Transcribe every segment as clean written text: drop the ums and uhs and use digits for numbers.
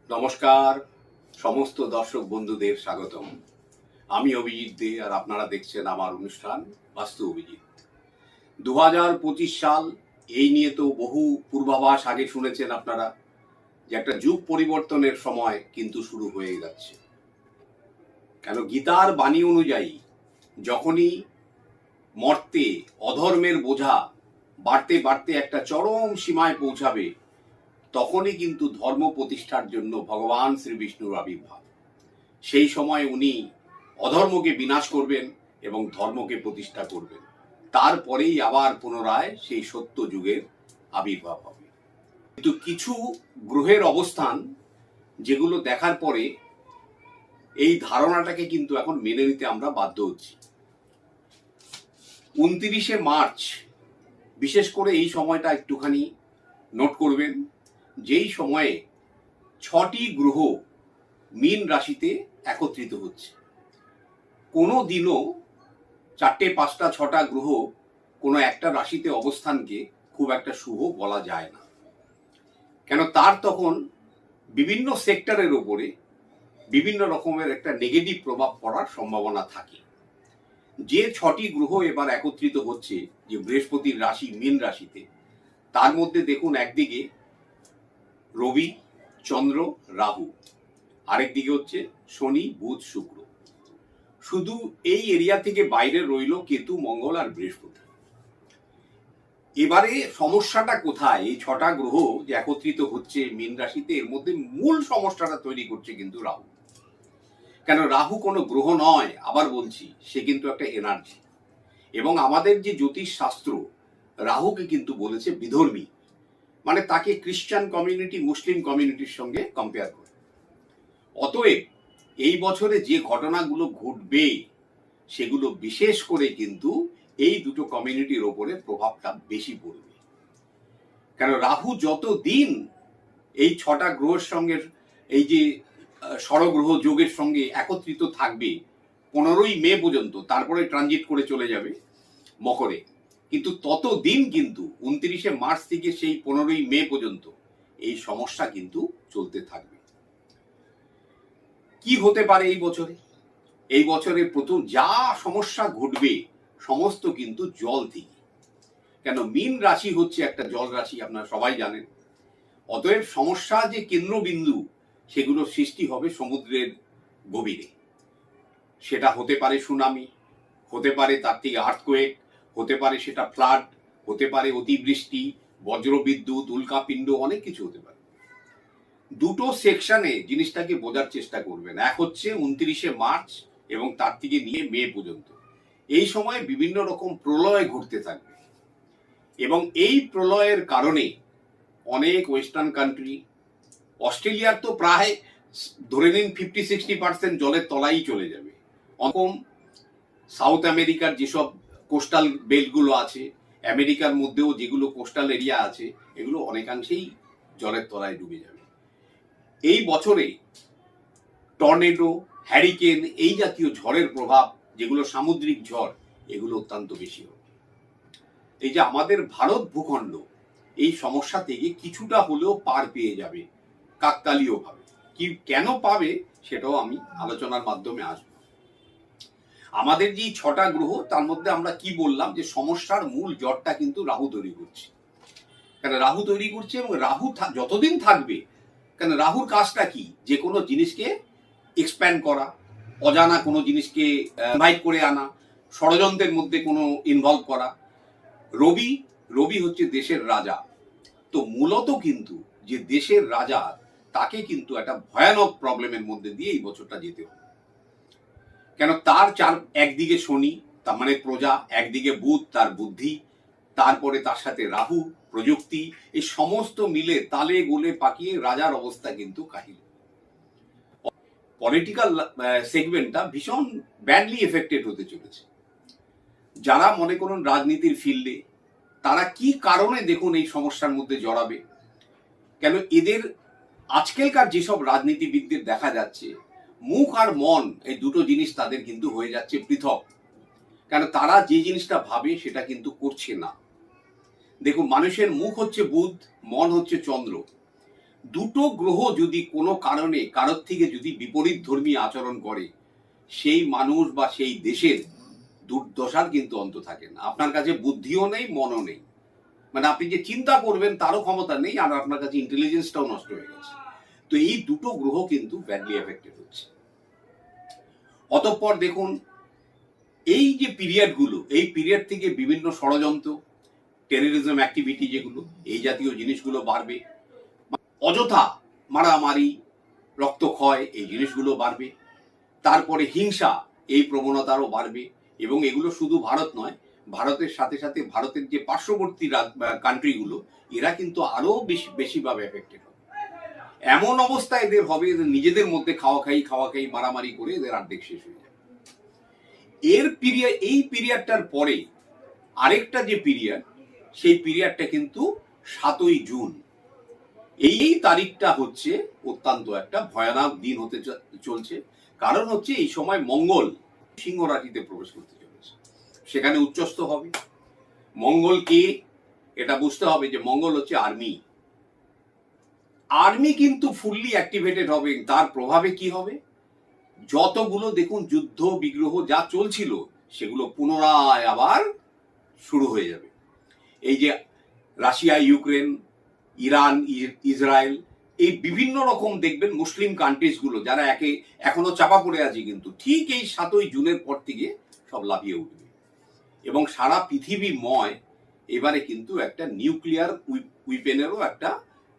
নমস্কার সমস্ত দর্শক বন্ধুদের স্বাগতম। আমি অভিজিৎ দে আর আপনারা দেখছেন আমার অনুষ্ঠান বাস্তু অভিজিৎ। 2025 সাল, এই নিয়ে তো বহু পূর্বাভাস আগে শুনেছেন আপনারা যে একটা যুগ পরিবর্তনের সময় কিন্তু শুরু হয়ে যাচ্ছে। কেন গীতার বাণী অনুযায়ী যখনই মর্তে অধর্মের বোঝা বাড়তে বাড়তে একটা চরম সীমায় পৌঁছাবে, তখনই কিন্তু ধর্ম প্রতিষ্ঠার জন্য ভগবান শ্রীবিষ্ণুর আবির্ভাব। সেই সময় উনি অধর্মকে বিনাশ করবেন এবং ধর্মকে প্রতিষ্ঠা করবেন। তারপরেই আবার পুনরায় সেই সত্য যুগের আবির্ভাব হবে। কিন্তু কিছু গ্রহের অবস্থান যেগুলো দেখার পরে এই ধারণাটাকে কিন্তু এখন মেনে নিতে আমরা বাধ্য হচ্ছি। 29শে মার্চ বিশেষ করে এই সময়টা একটুখানি নোট করবেন, যেই সময়ে 6টি গ্রহ মীন রাশিতে একত্রিত হচ্ছে। কোনো দিনও 4টে 5টা 6টা গ্রহ কোনো একটা রাশিতে অবস্থানকে খুব একটা শুভ বলা যায় না। কেন তার তখন বিভিন্ন সেক্টরের ওপরে বিভিন্ন রকমের একটা নেগেটিভ প্রভাব পড়ার সম্ভাবনা থাকে। যে 6টি গ্রহ এবার একত্রিত হচ্ছে, যে বৃহস্পতির রাশি মীন রাশিতে, তার মধ্যে দেখুন একদিকে রবি, চন্দ্র, রাহু, আরেকদিকে হচ্ছে শনি, বুধ, শুক্র। শুধু এই এরিয়া থেকে বাইরে রইল কেতু, মঙ্গল আর বৃহস্পতি। এবারে সমস্যাটা কোথায়? এই 6টা গ্রহ যে একত্রিত হচ্ছে মীন রাশিতে, এর মধ্যে মূল সমস্যাটা তৈরি করছে কিন্তু রাহু। কেন রাহু কোনো গ্রহ নয়, আবার বলছি, সে কিন্তু একটা এনার্জি। এবং আমাদের যে জ্যোতিষ শাস্ত্র রাহুকে কিন্তু বলেছে বিধর্মী, মানে তাকে খ্রিস্টান কমিউনিটি, মুসলিম কমিউনিটির সঙ্গে কম্পেয়ার করে। অতএব এই বছরে যে ঘটনাগুলো ঘটবে সেগুলো বিশেষ করে কিন্তু এই দুটো কমিউনিটির ওপরে প্রভাবটা বেশি পড়বে। কেন রাহু যত দিন এই 6টা গ্রহের সঙ্গে, এই যে ষড়গ্রহ যোগের সঙ্গে একত্রিত থাকবে 15ই মে পর্যন্ত, তারপরে ট্রানজিট করে চলে যাবে মকরে। কিন্তু ততদিন কিন্তু 29শে মার্চ থেকে সেই 15ই মে পর্যন্ত এই সমস্যা কিন্তু চলতে থাকবে। কি হতে পারে এই বছরে? এই বছরে প্রথম যা সমস্যা ঘটবে সমস্ত কিন্তু জল থেকে। কেন মীন রাশি হচ্ছে একটা জল রাশি, আপনারা সবাই জানেন। অতএব সমস্যা যে কেন্দ্রবিন্দু, সেগুলো সৃষ্টি হবে সমুদ্রের গভীরে। সেটা হতে পারে সুনামি, হতে পারে তার থেকে আর্থকোয়েক, হতে পারে সেটা ফ্লাড, হতে পারে অতিবৃষ্টি, বজ্রবিদ্যুৎ, উল্কাপিণ্ড, অনেক কিছু হতে পারে। দুটো সেকশনে জিনিসটাকে বোঝার চেষ্টা করবেন। এক হচ্ছে 29শে মার্চ এবং তার থেকে নিয়ে মে পর্যন্ত। এই সময় বিভিন্ন রকম প্রলয় ঘটতে থাকবে এবং এই প্রলয়ের কারণে অনেক ওয়েস্টার্ন কান্ট্রি, অস্ট্রেলিয়ার তো প্রায় ধরে নিন 50-60% জলের তলায় চলে যাবে। অকম সাউথ আমেরিকার যেসব কোস্টাল বেল্টগুলো আছে, আমেরিকার মধ্যেও যেগুলো কোস্টাল এরিয়া আছে, এগুলো অনেকাংশেই জলের তলায় ডুবে যাবে। এই বছরে টর্নেডো, হ্যারিকেন, এই জাতীয় ঝড়ের প্রভাব, যেগুলো সামুদ্রিক ঝড়, এগুলো অত্যন্ত বেশি হবে। এই যে আমাদের ভারত ভূখণ্ড এই সমস্যা থেকে কিছুটা হলেও পার পেয়ে যাবে কাকতালীয় ভাবে। কি কেন পাবে সেটাও আমি আলোচনার মাধ্যমে আসবো। আমাদের যে 6টা গ্রহ, তার মধ্যে আমরা কি বললাম যে সমস্যার মূল জটটা কিন্তু রাহু তৈরি করছে। কেন রাহু তৈরি করছে, এবং রাহু যতদিন থাকবে, কেন রাহুর কাজটা কি? যে কোনো জিনিসকে এক্সপ্যান্ড করা, অজানা কোনো জিনিসকে ইনভাইট করে আনা, ষড়যন্ত্রের মধ্যে কোনো ইনভলভ করা। রবি রবি হচ্ছে দেশের রাজা। তো মূলত কিন্তু যে দেশের রাজা, তাকে কিন্তু একটা ভয়ানক প্রবলেমের মধ্যে দিয়ে এই বছরটা যেতে হবে। কেন তার একদিকে শনি, তার মানে প্রজা, একদিকে বুধ, তার বুদ্ধি, তারপরে তার সাথে রাহু, প্রযুক্তি, এই সমস্ত মিলে তালে গোলে পাকিয়ে রাজার অবস্থা কিন্তু কাহিল। পলিটিক্যাল সেগমেন্টটা ভীষণ ব্যাডলি এফেক্টেড হতে চলেছে। যারা মনে করুন রাজনীতির ফিল্ডে, তারা কি কারণে দেখুন এই সমস্যার মধ্যে জড়াবে। কেন এদের আজকালকার যেসব রাজনীতিবিদদের দেখা যাচ্ছে, মুখ আর মন, এই দুটো জিনিস তাদের কিন্তু হয়ে যাচ্ছে পৃথক। কেন তারা যে জিনিসটা ভাবে সেটা কিন্তু করছে না। দেখুন, মানুষের মুখ হচ্ছে বুধ, মন হচ্ছে চন্দ্র। দুটো গ্রহ যদি কোনো কারণে কারোর থেকে যদি বিপরীত ধর্মী আচরণ করে, সেই মানুষ বা সেই দেশের দুর্দশার কিন্তু অন্ত থাকে না। আপনার কাছে বুদ্ধিও নেই, মনও নেই, মানে আপনি যে চিন্তা করবেন তারও ক্ষমতা নেই, আর আপনার কাছে ইন্টেলিজেন্সটাও নষ্ট হয়ে গেছে। তো এই দুটো গ্রহ কিন্তু ব্যাডলি এফেক্টেড হচ্ছে। অতঃপর দেখুন, এই যে পিরিয়ডগুলো, এই পিরিয়ড থেকে বিভিন্ন ষড়যন্ত্র, টেররিজম অ্যাক্টিভিটি যেগুলো, এই জাতীয় জিনিসগুলো বাড়বে। অযথা মারামারি, রক্তক্ষয়, এই জিনিসগুলো বাড়বে। তারপরে হিংসা, এই প্রবণতারও বাড়বে। এবং এগুলো শুধু ভারত নয়, ভারতের সাথে সাথে ভারতের যে পার্শ্ববর্তী কান্ট্রিগুলো, এরা কিন্তু আরো বেশিভাবে এফেক্টেড হবে। এমন অবস্থা এদের হবে, এদের নিজেদের মধ্যে খাওয়া খাই মারামারি করে এদের অর্ধেক শেষ হয়ে যাবে। এই পিরিয়ডটার পরে আরেকটা যে পিরিয়ড, সেই পিরিয়ডটা কিন্তু 7ই জুন। এই তারিখটা হচ্ছে অত্যন্ত একটা ভয়ানক দিন হতে চলছে। কারণ হচ্ছে এই সময় মঙ্গল সিংহ রাশিতে প্রবেশ করতে চলেছে, সেখানে উচ্চস্থ হবে। মঙ্গল কে, এটা বুঝতে হবে যে মঙ্গল হচ্ছে আর্মি কিন্তু ফুললি অ্যাক্টিভেটেড হবে। তার প্রভাবে কি হবে, যতগুলো দেখুন যুদ্ধ বিগ্রহ যা চলছিল সেগুলো পুনরায় আবার শুরু হয়ে যাবে। এই যে রাশিয়া, ইউক্রেন, ইরান, ইসরায়েল, এই বিভিন্ন রকম দেখবেন মুসলিম কান্ট্রিজ গুলো যারা এখনো চাপা পড়ে আছে, কিন্তু ঠিক এই 7ই জুনের পর থেকে সব লাফিয়ে উঠবে। এবং সারা পৃথিবীময় এবারে কিন্তু একটা নিউক্লিয়ার উইপেনেরও একটা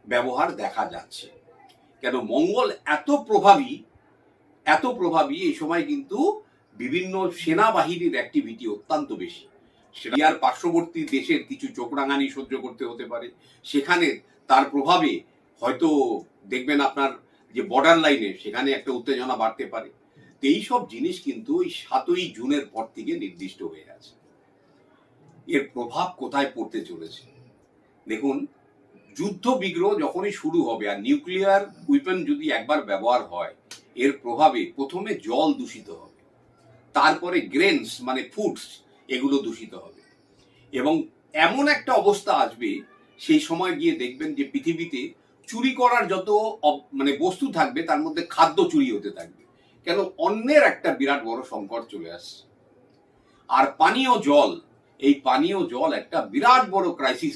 ব্যবহার দেখা যাচ্ছে। কেন, মঙ্গল এত প্রভাবী এই সময় কিন্তু বিভিন্ন সেনাবাহিনীর অ্যাক্টিভিটি অত্যন্ত বেশি। সেটার পার্শ্ববর্তী দেশের কিছু চোখরাঙানি সহ্য করতে হতে পারে, সেখানে তার প্রভাবে হয়তো দেখবেন আপনার যে বর্ডার লাইনে সেখানে একটা উত্তেজনা বাড়তে পারে। তো এইসব জিনিস কিন্তু ওই 7ই জুনের পর থেকে নির্দিষ্ট হয়ে আছে। এর প্রভাব কোথায় পড়তে চলেছে দেখুন, যুদ্ধ বিগ্রহ যখনই শুরু হবে আর নিউক্লিয়ার উইপেন যদি একবার ব্যবহার হয়, এর প্রভাবে প্রথমে জল দূষিত হবে, তারপরে গ্রেনস মানে ফুডস এগুলো দূষিত হবে। এবং এমন একটা অবস্থা আসবে, সেই সময় গিয়ে দেখবেন যে পৃথিবীতে চুরি করার যত মানে বস্তু থাকবে তার মধ্যে খাদ্য চুরি হতে থাকবে। কেন, অন্যের একটা বিরাট বড় সংকট চলে আসছে। আর পানীয় জল, এই পানীয় জল একটা বিরাট বড় ক্রাইসিস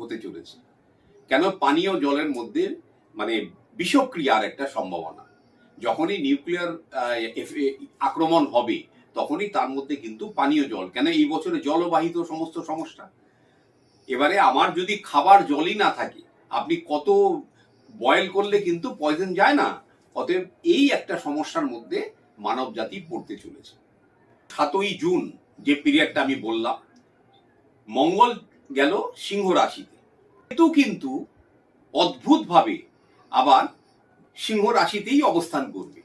হতে চলেছে। কেন, পানীয় জলের মধ্যে মানে বিষক্রিয়ার একটা সম্ভাবনা। যখনই নিউক্লিয়ার আক্রমণ হবে তখনই তার মধ্যে কিন্তু পানীয় জল, কেন এই বছরে জলবাহিত সমস্ত সমস্যা। এবারে আমার যদি খাবার জলই না থাকে, আপনি কত বয়েল করলে কিন্তু পয়জন যায় না। অতএব এই একটা সমস্যার মধ্যে মানব জাতি পড়তে চলেছে। 7ই জুন যে পিরিয়ডটা আমি বললাম, মঙ্গল গেল সিংহ রাশিতে, কেতু কিন্তু অদ্ভুতভাবে আবার সিংহ রাশিতেই অবস্থান করবে।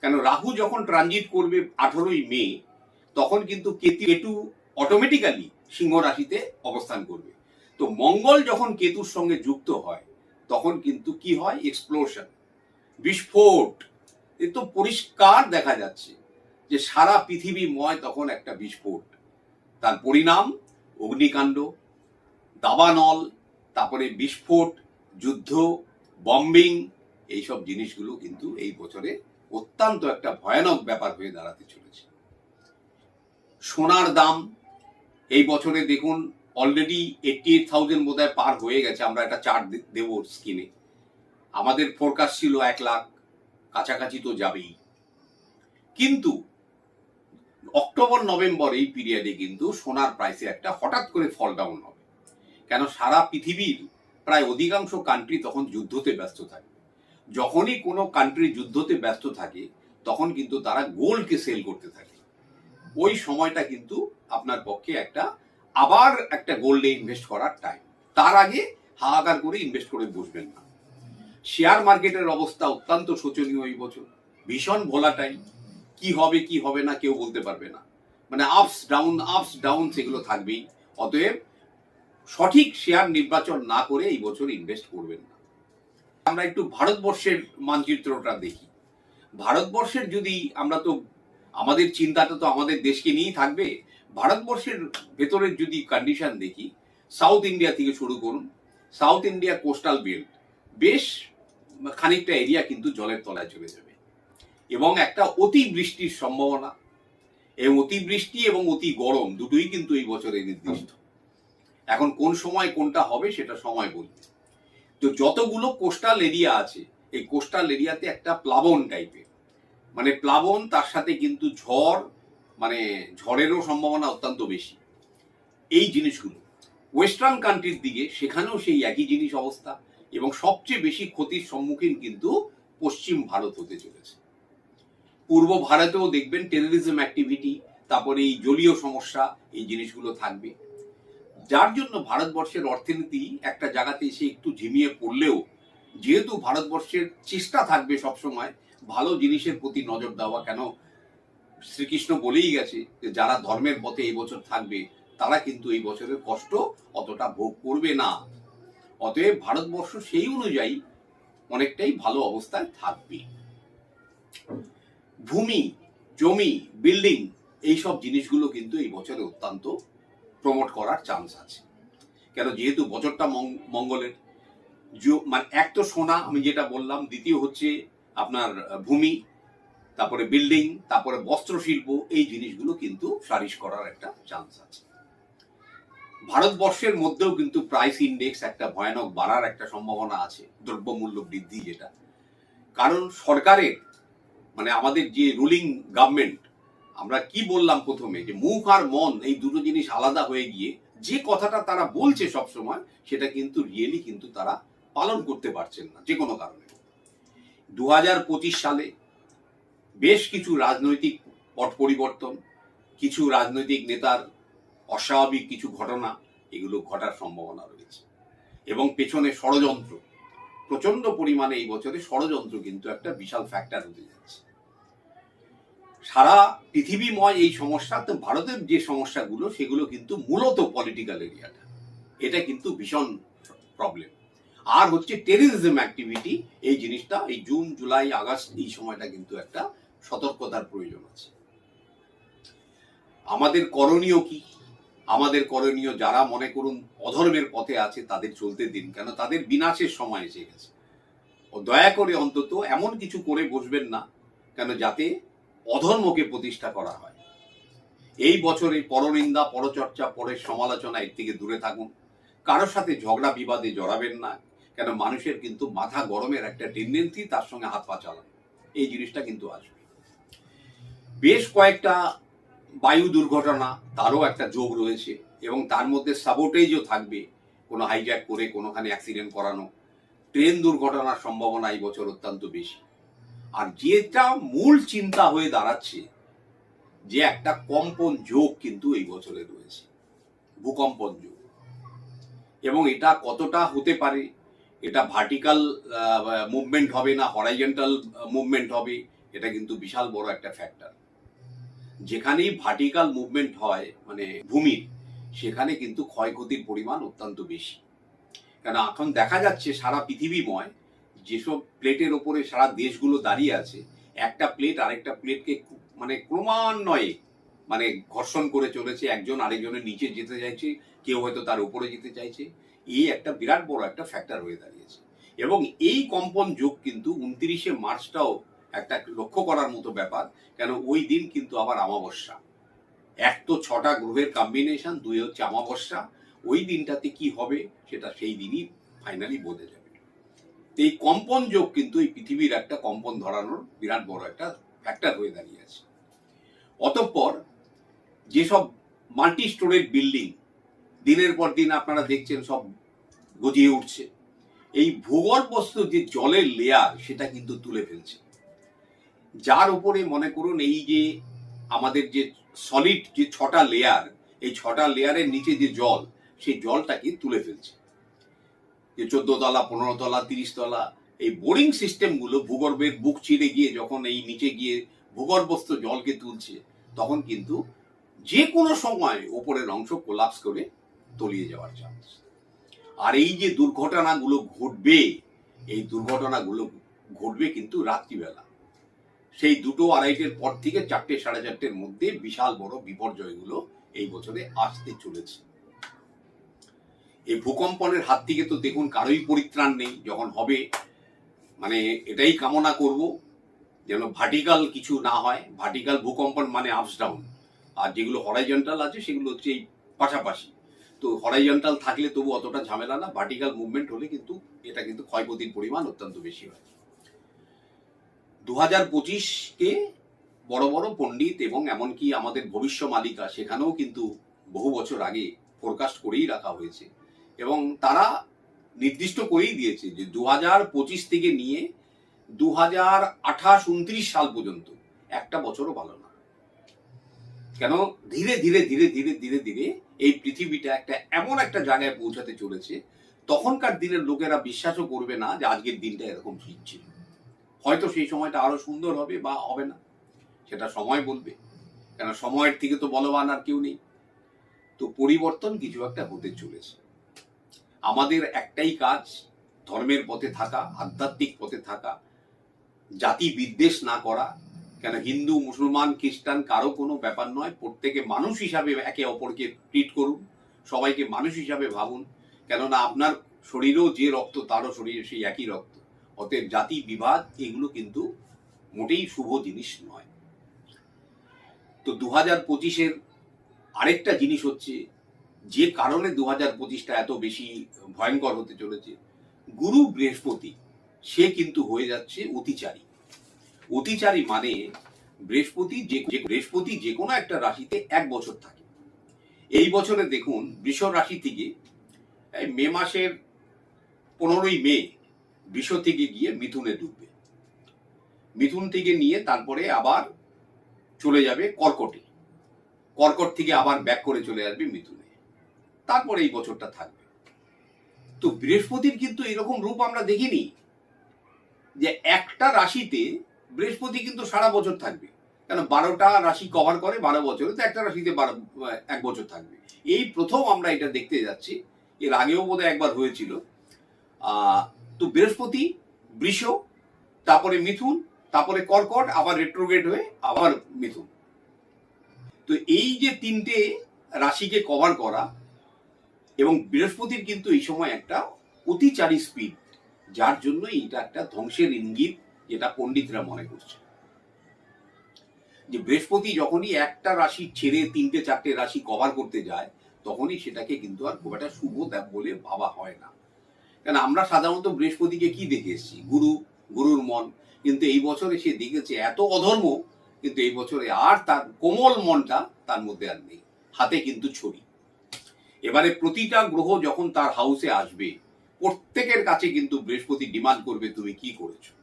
কেন, রাহু যখন ট্রানজিট করবে 18ই মে, তখন কিন্তু কেতু অটোমেটিক্যালি সিংহ রাশিতে অবস্থান করবে। তো মঙ্গল যখন কেতুর সঙ্গে যুক্ত হয় তখন কিন্তু কি হয়, এক্সপ্লোশন, বিস্ফোট। এ তো পরিষ্কার দেখা যাচ্ছে যে সারা পৃথিবীময় তখন একটা বিস্ফোট। তার পরিণাম অগ্নিকাণ্ড, দাবানল, তারপরে বিস্ফোট, যুদ্ধ, বম্বিং, এইসব জিনিসগুলো কিন্তু এই বছরে অত্যন্ত একটা ভয়ানক ব্যাপার হয়ে দাঁড়াতে চলেছে। সোনার দাম এই বছরে দেখুন অলরেডি 88,000 বোধহয় পার হয়ে গেছে। আমরা একটা চার্ট দেব স্ক্রিনে। আমাদের ফোরকাস্ট ছিল 1 লাখ, কাছাকাছি তো যাবেই। কিন্তু অক্টোবর নভেম্বর এই পিরিয়ডে কিন্তু সোনার প্রাইসে একটা হঠাৎ করে ফল ডাউন হবে। কেন, সারা পৃথিবীর প্রায় অধিকাংশ কান্ট্রি তখন যুদ্ধতে ব্যস্ত থাকে। যখনই কোনো কান্ট্রি যুদ্ধতে ব্যস্ত থাকে তখন কিন্তু তারা গোল্ডকে সেল করতে থাকে। ওই সময়টা কিন্তু আপনার পক্ষে আবার একটা গোল্ডে ইনভেস্ট করার টাইম। তার আগে হাহাকার করে ইনভেস্ট করে বসবেন না। শেয়ার মার্কেটের অবস্থা অত্যন্ত শোচনীয় এই বছর, ভীষণ ভোলাটাইল। কি হবে না কেউ বলতে পারবে না, মানে আপস ডাউন সেগুলো থাকবেই। অতএব সঠিক শেয়ার নির্বাচন না করে এই বছর ইনভেস্ট করবেন না। আমরা একটু ভারতবর্ষের মানচিত্রটা দেখি। ভারতবর্ষের যদি আমরা তো আমাদের চিন্তাটা তো আমাদের দেশকে নিয়েই থাকবে। ভারতবর্ষের ভেতরের যদি কন্ডিশন দেখি, সাউথ ইন্ডিয়া থেকে শুরু করুন। সাউথ ইন্ডিয়া কোস্টাল বেল্ট, বেশ খানিকটা এরিয়া কিন্তু জলের তলায় চলে যাবে এবং একটা অতি বৃষ্টির সম্ভাবনা, এবং অতিবৃষ্টি এবং অতি গরম দুটোই কিন্তু এই বছরে নির্দিষ্ট। এখন কোন সময় কোনটা হবে সেটা সময় বলবে। তো যতগুলো কোস্টাল এরিয়া আছে, এই কোস্টাল এরিয়াতে একটা প্লাবন টাইপের, মানে প্লাবন তার সাথে কিন্তু ঝড়, মানে ঝড়েরও সম্ভাবনা অত্যন্ত বেশি। এই জিনিসগুলো ওয়েস্টার্ন কান্ট্রির দিকে সেখানেও সেই একই জিনিস অবস্থা, এবং সবচেয়ে বেশি ক্ষতির সম্মুখীন কিন্তু পশ্চিম ভারত হতে চলেছে। পূর্ব ভারতেও দেখবেন টেররিজম অ্যাক্টিভিটি, তারপরে এই জলীয় সমস্যা, এই জিনিসগুলো থাকবে, যার জন্য ভারতবর্ষের অর্থনীতি একটা জায়গাতে এসে একটু ঝিমিয়ে পড়লেও, যেহেতু ভারতবর্ষের চেষ্টা থাকবে সবসময় ভালো জিনিসের প্রতি নজর দেওয়া, কেন শ্রীকৃষ্ণ বলেই গেছে যে যারা ধর্মের পথে এই বছর থাকবে তারা কিন্তু এই বছরের কষ্ট অতটা ভোগ করবে না। অতএব ভারতবর্ষ সেই অনুযায়ী অনেকটাই ভালো অবস্থায় থাকবে। ভূমি, জমি, বিল্ডিং, এইসব জিনিসগুলো কিন্তু এই বছরে অত্যন্ত প্রমোট করার চান্স আছে। কেন, যেহেতু বছরটা মঙ্গলের, মানে এক তো সোনা আমি যেটা বললাম, দ্বিতীয় হচ্ছে আপনার ভূমি, তারপরে বিল্ডিং, তারপরে বস্ত্র শিল্প, এই জিনিসগুলো কিন্তু ফ্লারিশ করার একটা চান্স আছে। ভারতবর্ষের মধ্যেও কিন্তু প্রাইস ইন্ডেক্স একটা ভয়ানক বাড়ার একটা সম্ভাবনা আছে, দ্রব্যমূল্য বৃদ্ধি, যেটা কারণ সরকারের, মানে আমাদের যে রুলিং গভর্নমেন্ট, আমরা কি বললাম প্রথমে যে মুখ আর মন এই দুটো জিনিস আলাদা হয়ে গিয়ে যে কথাটা তারা বলছে সব সময়, সেটা কিন্তু রিয়েলি কিন্তু তারা পালন করতে পারছেন না যে কোনো কারণে। 2025 সালে বেশ কিছু রাজনৈতিক পট পরিবর্তন, কিছু রাজনৈতিক নেতার অস্বাভাবিক কিছু ঘটনা, এগুলো ঘটার সম্ভাবনা রয়েছে, এবং পেছনে ষড়যন্ত্র প্রচন্ড পরিমাণে এই বছরে ষড়যন্ত্র কিন্তু একটা বিশাল ফ্যাক্টর হতে যাচ্ছে। সারা পৃথিবীময় এই সমস্যা, তো ভারতের যে সমস্যাগুলো সেগুলো কিন্তু মূলত পলিটিক্যাল এরিয়াটা, এটা কিন্তু ভীষণ প্রবলেম। আর হচ্ছে টেররিজম অ্যাক্টিভিটি, এই জিনিসটা এই জুন, জুলাই, আগস্ট, এই সময়টা কিন্তু একটা সতর্কতার প্রয়োজন আছে। আমাদের করণীয় কি? আমাদের করণীয়, যারা মনে করুন অধর্মের পথে আছে তাদের চলতে দিন, কেন তাদের বিনাশের সময় এসে গেছে। ও দয়া করে অন্তত এমন কিছু করে বসবেন না কেন যাতে অধর্মকে প্রতিষ্ঠা করা হয়। এই বছরে পরনিন্দা, পরচর্চা, পরের সমালোচনা, এর থেকে দূরে থাকুন। কারোর সাথে ঝগড়া বিবাদে জড়াবেন না, কেন মানুষের কিন্তু মাথা গরমের একটা টেন্ডেন্সি, তার সঙ্গে হাত পা চালানো, এই জিনিসটা কিন্তু আসবে। বেশ কয়েকটা বায়ু দুর্ঘটনা, তারও একটা যোগ রয়েছে, এবং তার মধ্যে সাবোটেজও থাকবে, কোনো হাইজ্যাক করে কোনোখানে অ্যাক্সিডেন্ট করানো, ট্রেন দুর্ঘটনার সম্ভাবনা এই বছর অত্যন্ত বেশি। আর যেটা মূল চিন্তা হয়ে দাঁড়াচ্ছে, যে একটা কম্পন যোগ কিন্তু এই বছরে রয়েছে, ভূকম্পন যোগ, এবং এটা কতটা হতে পারে, এটা ভার্টিক্যাল মুভমেন্ট হবে না হরাইজন্টাল মুভমেন্ট হবে, এটা কিন্তু বিশাল বড় একটা ফ্যাক্টর। যেখানেই ভার্টিক্যাল মুভমেন্ট হয়, মানে ভূমির, সেখানে কিন্তু ক্ষয়ক্ষতির পরিমাণ অত্যন্ত বেশি। কেন এখন দেখা যাচ্ছে সারা পৃথিবীময় যেসব প্লেটের ওপরে সারা দেশগুলো দাঁড়িয়ে আছে, একটা প্লেট আরেকটা প্লেটকে মানে ক্রমান্বয়ে মানে ঘর্ষণ করে চলেছে, একজন আরেকজনের নিচে যেতে চাইছে, কেউ হয়তো তার উপরে যেতে চাইছে, এই একটা বিরাট বড় একটা ফ্যাক্টর হয়ে দাঁড়িয়েছে। এবং এই কম্পন যোগ কিন্তু 29শে মার্চটাও একটা লক্ষ্য করার মতো ব্যাপার, কেন ওই দিন কিন্তু আবার অমাবস্যা। এক তো 6টা গ্রহের কম্বিনেশন, 2 হচ্ছে অমাবস্যা। ওই দিনটাতে কি হবে সেটা সেই দিনই ফাইনালি বোঝা যাবে। এই কম্পন যোগ কিন্তু এই পৃথিবীর একটা কম্পন ধরানোর বিরাট বড় একটা ফ্যাক্টর হয়ে দাঁড়িয়েছে। অতঃপর যেসব মাল্টি স্টোরেজ বিল্ডিং দিনের পর দিন আপনারা দেখছেন সব গজিয়ে উঠছে, এই ভূগর্ভস্থ যে জলের লেয়ার সেটা কিন্তু তুলে ফেলছে, যার উপরে মনে করুন এই যে আমাদের যে সলিড যে 6টা লেয়ার, এই 6টা লেয়ারের নিচে যে জল, সেই জলটাকে তুলে ফেলছে। যে 14 তলা, 15 তলা, 30 তলা, এই বোরিং সিস্টেমগুলো ভূগর্ভের বুক চিরে গিয়ে যখন এই নিচে গিয়ে ভূগর্ভস্থ জলকে তুলছে, তখন কিন্তু যে কোনো সময় ওপরের অংশ কোলাপস করে তলিয়ে যাওয়ার চান্স। আর এই যে দুর্ঘটনাগুলো ঘটবে, এই দুর্ঘটনাগুলো ঘটবে কিন্তু রাত্রিবেলা, সেই 2টো 2:30-এর পর থেকে 4টে 4:30-এর মধ্যে বিশাল বড় বিপর্যয়গুলো এই বছরে আসতে চলেছে। এই ভূকম্পনের হাত থেকে তো দেখুন কারোই পরিত্রাণ নেই। যখন হবে মানে এটাই কামনা করব যেন ভার্টিক্যাল কিছু না হয়। ভার্টিক্যাল ভূকম্পন মানে আপস ডাউন, আর যেগুলো হরাইজন্টাল আছে সেগুলো হচ্ছে এই পাশাপাশি। তো হরাইজন্টাল থাকলে তবু অতটা ঝামেলা না, ভার্টিক্যাল মুভমেন্ট হলে কিন্তু এটা কিন্তু ক্ষয়ক্ষতির পরিমাণ অত্যন্ত বেশি হয়। 2025-কে বড় বড় পণ্ডিত এবং এমনকি আমাদের ভবিষ্যমালিকা সেখানেও কিন্তু বহু বছর আগে ফোরকাস্ট করেই রাখা হয়েছে, এবং তারা নির্দিষ্ট করেই দিয়েছে যে 2025 থেকে নিয়ে 2028-29 সাল পর্যন্ত একটা বছরও ভালো না। কেন ধীরে ধীরে ধীরে ধীরে ধীরে ধীরে এই পৃথিবীটা একটা এমন একটা জায়গায় পৌঁছাতে চলেছে, তখনকার দিনের লোকেরা বিশ্বাসও করবে না যে আজকের দিনটা এরকম ঠিক ছিল। হয়তো সেই সময়টা আরো সুন্দর হবে বা হবে না, সেটা সময় বলবে, কেন সময়ের থেকে তো বলবান আর কেউ নেই। তো পরিবর্তন কিছু একটা হতে চলেছে। আমাদের একটাই কাজ, ধর্মের পথে থাকা, আধ্যাত্মিক পথে থাকা, জাতি বিদ্বেষ না করা। কেন হিন্দু মুসলমান খ্রিস্টান কারো কোনো ব্যাপার নয়, প্রত্যেকে মানুষ হিসাবে একে অপরকে ট্রিট করুন, সবাইকে মানুষ হিসাবে ভাবুন। কেননা আপনার শরীরেও যে রক্ত তারও শরীরে সেই একই রক্ত। অতএব জাতি বিবাদ এগুলো কিন্তু মোটেই শুভ জিনিস নয়। তো 2025-এর আরেকটা জিনিস হচ্ছে, যে কারণে 2025টা এত বেশি ভয়ঙ্কর হতে চলেছে, গুরু বৃহস্পতি সে কিন্তু হয়ে যাচ্ছে অতিচারী। অতিচারী মানে বৃহস্পতি যে কোনো একটা রাশিতে 1 বছর থাকে। এই বছরে দেখুন বৃষ রাশি থেকে মে মাসের 15ই মে বৃষ থেকে গিয়ে মিথুনে ঢুকবে, মিথুন থেকে নিয়ে তারপরে আবার চলে যাবে কর্কটে, কর্কট থেকে আবার ব্যাক করে চলে আসবে মিথুনে, তারপরে এই বছরটা থাকবে। তো বৃহস্পতির কিন্তু এরকম রূপ আমরা দেখিনি যে একটা রাশিতে বৃহস্পতি কিন্তু সারা বছর থাকবে। কেন 12টা রাশি কভার করে 12 বছরে, তো একটা রাশিতে 1 বছর থাকবে। এই প্রথম আমরা এটা দেখতে যাচ্ছি, এর আগেও বোধহয় একবার হয়েছিল। তো বৃহস্পতি বৃষ, তারপরে মিথুন, তারপরে কর্কট, আবার রেট্রোগ্রেড হয়ে আবার মিথুন। তো এই যে 3টে রাশিকে কভার করা, এবং বৃহস্পতির কিন্তু এই সময় একটা অতিচারী স্পিড, যার জন্য এটা একটা ধ্বংসের ইঙ্গিত, যেটা পণ্ডিতরা মনে করছে যে বৃহস্পতি যখনই একটা রাশি ছেড়ে 3টে 4টে রাশি কভার করতে যায়, তখনই সেটাকে কিন্তু আর খুব একটা শুভ বলে ভাবা হয় না। কারণ আমরা সাধারণত বৃহস্পতিকে কি দেখে এসেছি, গুরুর মন, কিন্তু এই বছরে সে দেখেছে এত অধর্ম, কিন্তু এই বছরে আর তার কোমল মনটা তার মধ্যে আর নেই, হাতে কিন্তু ছড়ি। এবারে প্রতিটা গ্রহ যখন তার হাউসে আসবে, প্রত্যেকের কাছে কিন্তু বৃহস্পতি ডিমান্ড করবে তুমি কি করেছো।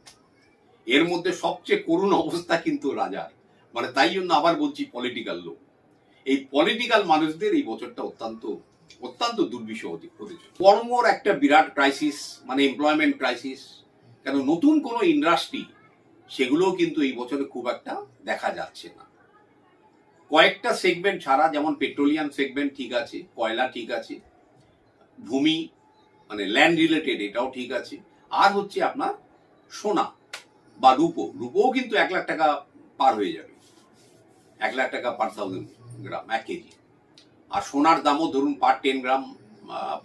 এর মধ্যে সবচেয়ে করুণ অবস্থা কিন্তু রাজার, মানে তাই জন্য আবার বলছি পলিটিক্যাল লোক, এই পলিটিক্যাল মানুষদের এই বছরটা অত্যন্ত অত্যন্ত দুর্বিষহ হতে চলেছে। কর্মর একটা বিরাট ক্রাইসিস, মানে এমপ্লয়মেন্ট ক্রাইসিস। কেন নতুন কোনো ইন্ডাস্ট্রি সেগুলোও কিন্তু এই বছরে খুব একটা দেখা যাচ্ছে না। কয়েকটা সেগমেন্ট ছাড়া, যেমন পেট্রোলিয়াম সেগমেন্ট ঠিক আছে, কয়লা ঠিক আছে, ভূমি মানে ল্যান্ড রিলেটেড এটাও ঠিক আছে, আর হচ্ছে আপনার সোনা বা রূপোও কিন্তু 1 লাখ টাকা পার হয়ে যাবে, 1 লাখ টাকা পার 1000 গ্রাম 1 কেজি। আর সোনার দামও ধরুন পার 10 গ্রাম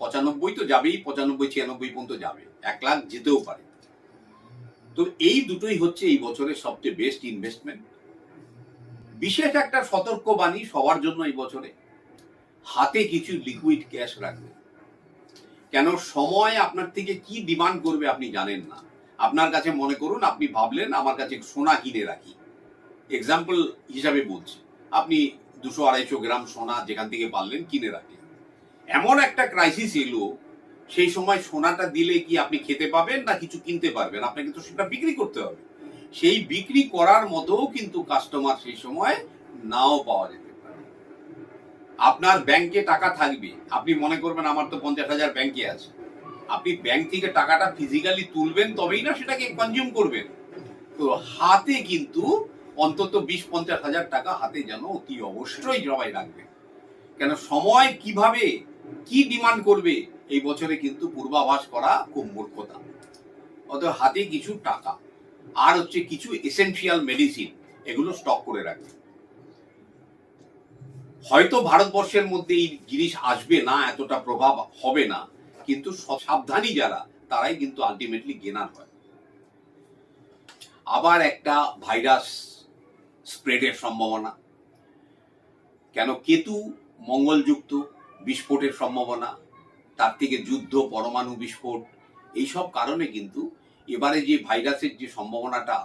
95 তো যাবেই, 95-96 পর্যন্ত যাবে, 1 লাখ যেতেও পারে। তো এই দুটোই হচ্ছে এই বছরের সবচেয়ে বেস্ট ইনভেস্টমেন্ট। বিশেষ একটা সতর্কবাণী সবার জন্য এই বছরে, হাতে কিছু লিকুইড ক্যাশ রাখবে। কেন সময় আপনার থেকে কি ডিমান্ড করবে আপনি জানেন না। আপনার কাছে মনে করুন আপনি ভাবলেন আমার কাছে সোনা কিনে রাখি, এক্সাম্পল হিসাবে বলছি, আপনি 200-250 গ্রাম সোনা যেখান থেকে পারলেন কিনে রাখলেন। এমন একটা ক্রাইসিস এলো, সেই সময় সোনাটা দিলে কি আপনি খেতে পাবেন না কিছু কিনতে পারবেন, আপনাকে তো সেটা বিক্রি করতে হবে। সেই বিক্রি করার মতো কিন্তু কাস্টমার সেই সময় নাও পাওয়া যেতে পারে। আপনার ব্যাংকে টাকা থাকবে, আপনি মনে করবেন আমার তো 50,000 ব্যাংকে আছে, আপনি ব্যাংক থেকে টাকাটা ফিজিক্যালি তুলবেন তবেই না সেটাকে কনজিউম করবেন। তো হাতে কিন্তু অন্তত 20-50 হাজার টাকা হাতে যেন অতি অবশ্যই সবাই রাখবে। কেন সময় কিভাবে কি ডিমান্ড করবে এই বছরে কিন্তু পূর্বাভাস করা খুব মূর্খতা। অতএব হাতে কিছু টাকা আর হচ্ছে কিছু এসেনশিয়াল মেডিসিন এগুলো স্টক করে রাখবে। হয়তো ভারতবর্ষের মধ্যে এই জিনিস আসবে না, এতটা প্রভাব হবে না, কিন্তু সাবধানী যারা তারাই কিন্তু আলটিমেটলি গেনার হয়। আবার একটা ভাইরাস স্প্রেডের সম্ভাবনা, কেন কেতু মঙ্গলযুক্ত, বিস্ফোটের সম্ভাবনা, তার থেকে যুদ্ধ, পরমাণু বিস্ফোট, এইসব কারণে কিন্তু এবারে যে ভাইরাসের যে সম্ভাবনাটা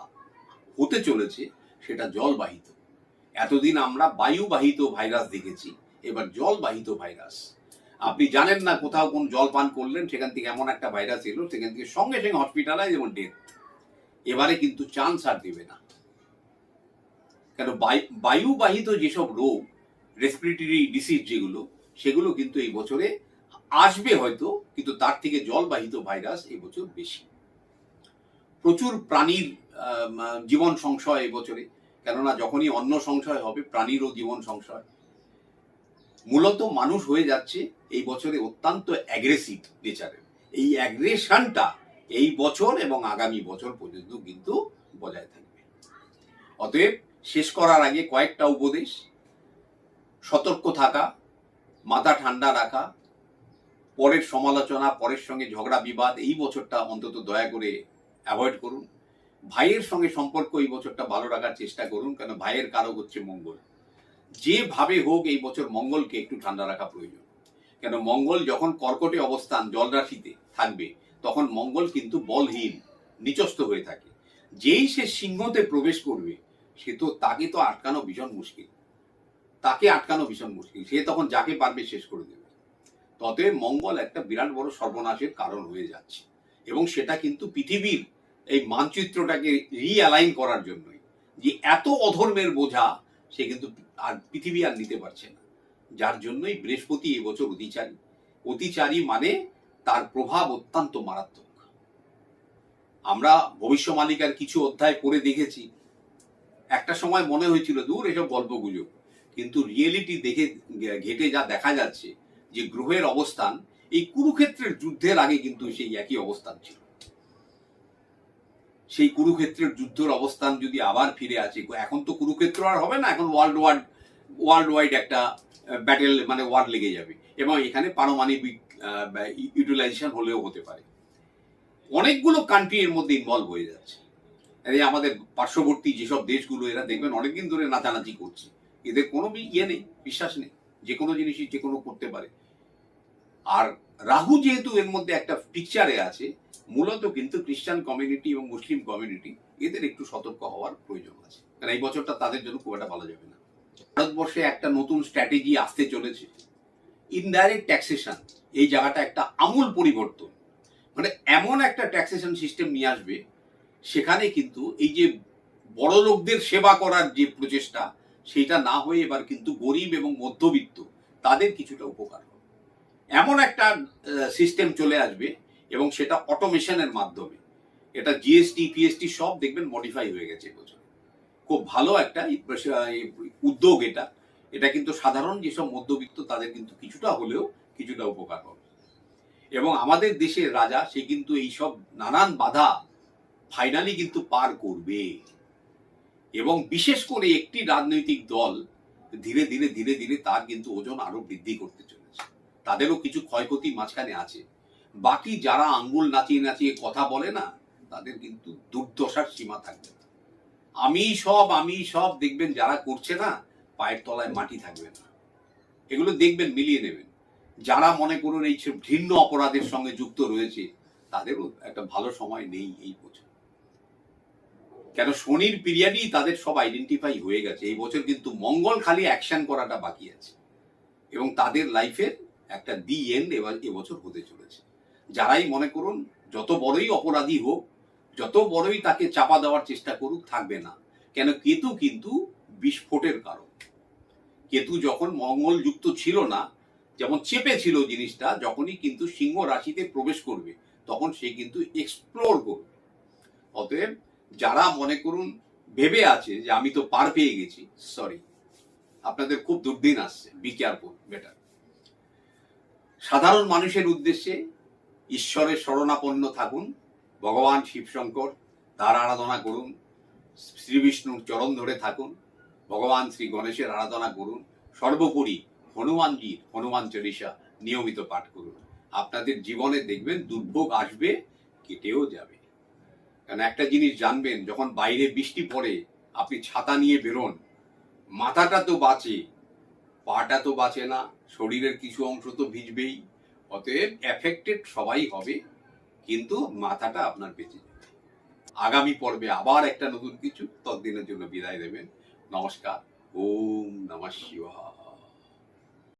হতে চলেছে সেটা জলবাহিত। এতদিন আমরা বায়ুবাহিত ভাইরাস দেখেছি, এবার জলবাহিত ভাইরাস। আপনি জানেন না কোথাও কোন জল পান করলেন, সেখান থেকে এমন একটা ভাইরাস এলো, সেখান থেকে সঙ্গে সঙ্গে হসপিটালাইজ এবং ডেথ। এবারে কিন্তু চান্স আর দেবে না, কেন বায়ুবাহিত যেসব রোগ, রেসপিরেটরি ডিসিজ যেগুলো, সেগুলো কিন্তু এই বছরে আসবে হয়তো, কিন্তু তার থেকে জলবাহিত ভাইরাস এই বছর বেশি। প্রচুর প্রাণীর জীবন সংশয় এই বছরে, কেননা যখনই অন্ন সংশয় হবে প্রাণীরও জীবন সংশয়। মূলত মানুষ হয়ে যাচ্ছে এই বছরে অত্যন্ত অ্যাগ্রেসিভ নেচারের। এই অ্যাগ্রেশনটা এই বছর এবং আগামী বছর পর্যন্ত কিন্তু বজায় থাকবে। অতএব শেষ করার আগে কয়েকটা উপদেশ: সতর্ক থাকা, মাথা ঠান্ডা রাখা, পরের সমালোচনা, পরের সঙ্গে ঝগড়া বিবাদ এই বছরটা অন্তত দয়া করে অ্যাভয়েড করুন। ভাইয়ের সঙ্গে সম্পর্ক এই বছরটা ভালো রাখার চেষ্টা করুন, কেন ভাইয়ের কারক হচ্ছে মঙ্গল। যেভাবে হোক এই বছর মঙ্গলকে একটু ঠান্ডা রাখা প্রয়োজন, কেন মঙ্গল যখন কর্কটে অবস্থান জল রাশিতে থাকবে তখন মঙ্গল কিন্তু বলহীন, নিচস্থ হয়ে থাকে। যেই সে সিংহতে প্রবেশ করবে তাকে তো আটকানো ভীষণ মুশকিল, সে তখন যাকে পারবে শেষ করে দেবে। তবে মঙ্গল একটা বিরাট বড় সর্বনাশের কারণ হয়ে যাচ্ছে, এবং সেটা কিন্তু পৃথিবীর এই মানচিত্রটাকে রিঅ্যালাইন করার জন্যই, যে এত অধর্মের বোঝা সে কিন্তু আর পৃথিবী আর নিতে পারছে না। যার জন্যই বৃহস্পতি এবছর অতিচারী মানে তার প্রভাব অত্যন্ত মারাত্মক। আমরা ভবিষ্যমালিকার কিছু অধ্যায় পড়ে দেখেছি, একটা সময় মনে হয়েছিল দূর এসব গল্পগুলো, কিন্তু রিয়েলিটি দেখে ঘেটে যা দেখা যাচ্ছে যে গ্রহের অবস্থান এই কুরুক্ষেত্রের যুদ্ধের আগে কিন্তু সেই একই অবস্থান ছিল। সেই কুরুক্ষেত্রের যুদ্ধের অবস্থান যদি আবার ফিরে আসে, এখন তো কুরুক্ষেত্র আর হবে না, এখন ওয়ার্ল্ড ওয়াইড একটা ব্যাটেল মানে ওয়ার লেগে যাবে, এবং এখানে পারমাণবিক ইউটিলাইজেশন হলেও হতে পারে। অনেকগুলো কান্ট্রি এর মধ্যে ইনভলভ হয়ে যাচ্ছে। এই আমাদের পার্শ্ববর্তী যেসব দেশগুলো, এরা দেখবেন অনেকদিন ধরে নাচানাচি করছে, এদের কোনো নেই, বিশ্বাস নেই, যে কোনো জিনিসই যে কোনো করতে পারে। আর রাহু যেহেতু এর মধ্যে একটা পিকচারে আছে, মূলত কিন্তু খ্রিস্টান কমিউনিটি এবং মুসলিম কমিউনিটি এদের একটু সতর্ক হওয়ার প্রয়োজন আছে, কারণ এই বছরটা তাদের জন্য খুব একটা ভালো যাবে না। ভারতবর্ষে একটা নতুন স্ট্র্যাটেজি আসতে চলেছে, ইনডাইরেক্ট ট্যাক্সেশন। এই জায়গাটা একটা আমূল পরিবর্তন, মানে এমন একটা ট্যাক্সেশন সিস্টেম নিয়ে আসবে, সেখানে কিন্তু এই যে বড় লোকদের সেবা করার যে প্রচেষ্টা, সেটা না হয়ে এবার কিন্তু গরিব এবং মধ্যবিত্ত তাদের কিছুটা উপকার হবে, এমন একটা সিস্টেম চলে আসবে, এবং সেটা অটোমেশনের মাধ্যমে। এটা জিএসটি পিএসটি সব দেখবেন মডিফাই হয়ে গেছে এবছর। খুব ভালো একটা উদ্যোগ এটা। এটা কিন্তু সাধারণ যেসব মধ্যবিত্ত তাদের কিন্তু কিছুটা উপকার হবে। এবং আমাদের দেশের রাজা সে কিন্তু এইসব নানান বাধা ফাইনালি কিন্তু পার করবে, এবং বিশেষ করে একটি রাজনৈতিক দল ধীরে ধীরে ধীরে ধীরে তার কিন্তু ওজন আরো বৃদ্ধি করতে চলেছে। তাদেরও কিছু ক্ষয়ক্ষতি মাঝখানে আছে। বাকি যারা আঙ্গুল নাচিয়ে নাচিয়ে কথা বলে না, তাদের কিন্তু দুর্দশার সীমা থাকবে না। আমি সব দেখবেন যারা করছে না, পায়ের তলায় মাটি থাকবে না। এগুলো দেখবেন, মিলিয়ে নেবেন। যারা মনে করুন এই ঘৃণ্য অপরাধের সঙ্গে যুক্ত রয়েছে, তাদেরও একটা ভালো সময় নেই এই বছর, কেন শনির পিরিয়ডই তাদের সব আইডেন্টিফাই হয়ে গেছে। এই বছর কিন্তু মঙ্গল খালি অ্যাকশন করাটা বাকি আছে, এবং তাদের লাইফের একটা দি এন্ড এবছর হতে চলেছে। যারাই মনে করুন যত বড়ই অপরাধী হোক, যত বড়ই তাকে চাপা দেওয়ার চেষ্টা করুক, থাকবে না। কেন কেতু কিন্তু বিস্ফোটের কারণ। কেতু যখন মঙ্গল যুক্ত ছিল না, যেমন চেপে ছিল জিনিসটা, যখনই কিন্তু সিংহ রাশিতে প্রবেশ করবে তখন সে কিন্তু এক্সপ্লোর করবে। অতএব যারা মনে করুন ভেবে আছে যে আমি তো পার পেয়ে গেছি, সরি, আপনাদের খুব দুর্দিন আসছে, বি কেয়ারফুল, বেটার। সাধারণ মানুষের উদ্দেশ্যে ঈশ্বরের শরণাপন্ন থাকুন, ভগবান শিবশঙ্কর তার আরাধনা করুন, শ্রী বিষ্ণুর চরণ ধরে থাকুন, ভগবান শ্রী গণেশের আরাধনা করুন, সর্বোপরি হনুমান চল্লিশা নিয়মিত পাঠ করুন। আপনাদের জীবনে দেখবেন দুর্ভোগ আসবে, কেটেও যাবে। কারণ একটা জিনিস জানবেন, যখন বাইরে বৃষ্টি পড়ে আপনি ছাতা নিয়ে বেরোন, মাথাটা তো বাঁচে, পাটা তো বাঁচে না, শরীরের কিছু অংশ তো ভিজবেই। অতএব এফেক্টেড সবাই হবে, কিন্তু মাথাটা আপনার বেঁচে যাবে। আগামী পর্বে আবার একটা নতুন কিছু, ততদিনের জন্য বিদায় দেবেন। নমস্কার। ওম নমঃ শিবায়।